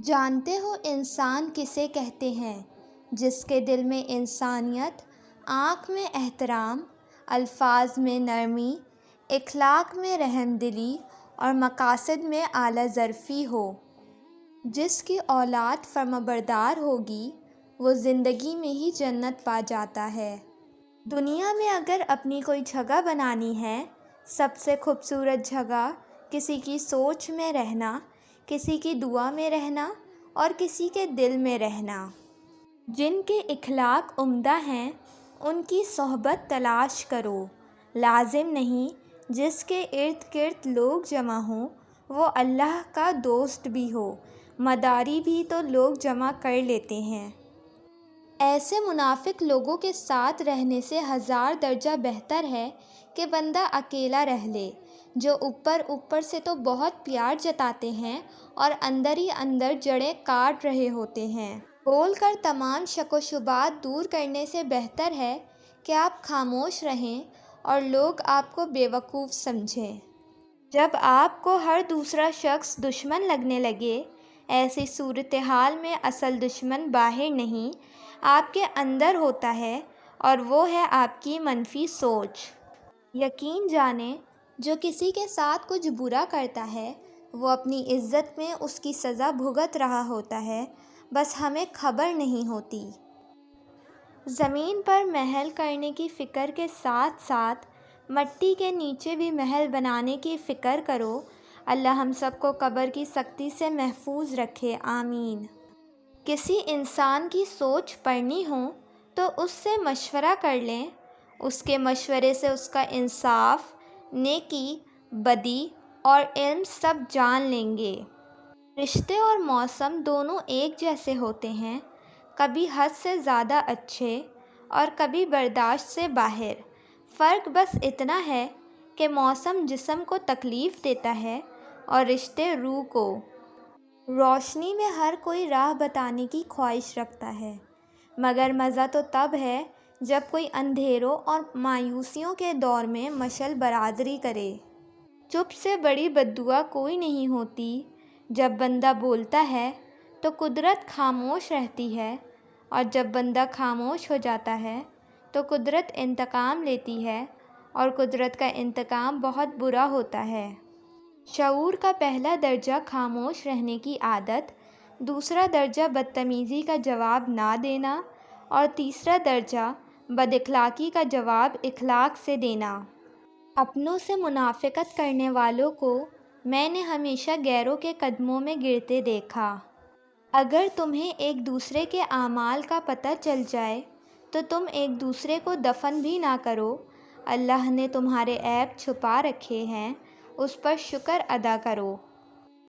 جانتے ہو انسان کسے کہتے ہیں؟ جس کے دل میں انسانیت، آنکھ میں احترام، الفاظ میں نرمی، اخلاق میں رحم دلی اور مقاصد میں اعلیٰ ظرفی ہو۔ جس کی اولاد فرمانبردار ہوگی وہ زندگی میں ہی جنت پا جاتا ہے۔ دنیا میں اگر اپنی کوئی جگہ بنانی ہے، سب سے خوبصورت جگہ کسی کی سوچ میں رہنا، کسی کی دعا میں رہنا اور کسی کے دل میں رہنا۔ جن کے اخلاق عمدہ ہیں ان کی صحبت تلاش کرو۔ لازم نہیں جس کے ارد گرد لوگ جمع ہوں وہ اللہ کا دوست بھی ہو، مداری بھی تو لوگ جمع کر لیتے ہیں۔ ایسے منافق لوگوں کے ساتھ رہنے سے 1000 درجہ بہتر ہے کہ بندہ اکیلا رہ لے، جو اوپر سے تو بہت پیار جتاتے ہیں اور اندر ہی اندر جڑیں کاٹ رہے ہوتے ہیں۔ بول کر تمام شک و شبہات دور کرنے سے بہتر ہے کہ آپ خاموش رہیں اور لوگ آپ کو بے وقوف سمجھیں۔ جب آپ کو ہر دوسرا شخص دشمن لگنے لگے، ایسی صورتحال میں اصل دشمن باہر نہیں، آپ کے اندر ہوتا ہے اور وہ ہے آپ کی منفی سوچ۔ یقین جانیں جو کسی کے ساتھ کچھ برا کرتا ہے وہ اپنی عزت میں اس کی سزا بھگت رہا ہوتا ہے، بس ہمیں خبر نہیں ہوتی۔ زمین پر محل کرنے کی فکر کے ساتھ ساتھ مٹی کے نیچے بھی محل بنانے کی فکر کرو۔ اللہ ہم سب کو قبر کی سختی سے محفوظ رکھے، آمین۔ کسی انسان کی سوچ پڑھنی ہو تو اس سے مشورہ کر لیں، اس کے مشورے سے اس کا انصاف، نیکی، بدی اور علم سب جان لیں گے۔ رشتے اور موسم دونوں ایک جیسے ہوتے ہیں، کبھی حد سے زیادہ اچھے اور کبھی برداشت سے باہر۔ فرق بس اتنا ہے کہ موسم جسم کو تکلیف دیتا ہے اور رشتے روح کو۔ روشنی میں ہر کوئی راہ بتانے کی خواہش رکھتا ہے، مگر مزہ تو تب ہے جب کوئی اندھیروں اور مایوسیوں کے دور میں مشعل برادری کرے۔ چپ سے بڑی بددعا کوئی نہیں ہوتی۔ جب بندہ بولتا ہے تو قدرت خاموش رہتی ہے، اور جب بندہ خاموش ہو جاتا ہے تو قدرت انتقام لیتی ہے، اور قدرت کا انتقام بہت برا ہوتا ہے۔ شعور کا پہلا درجہ خاموش رہنے کی عادت، دوسرا درجہ بدتمیزی کا جواب نہ دینا اور تیسرا درجہ بد اخلاقی کا جواب اخلاق سے دینا۔ اپنوں سے منافقت کرنے والوں کو میں نے ہمیشہ غیروں کے قدموں میں گرتے دیکھا۔ اگر تمہیں ایک دوسرے کے اعمال کا پتہ چل جائے تو تم ایک دوسرے کو دفن بھی نہ کرو۔ اللہ نے تمہارے عیب چھپا رکھے ہیں، اس پر شکر ادا کرو۔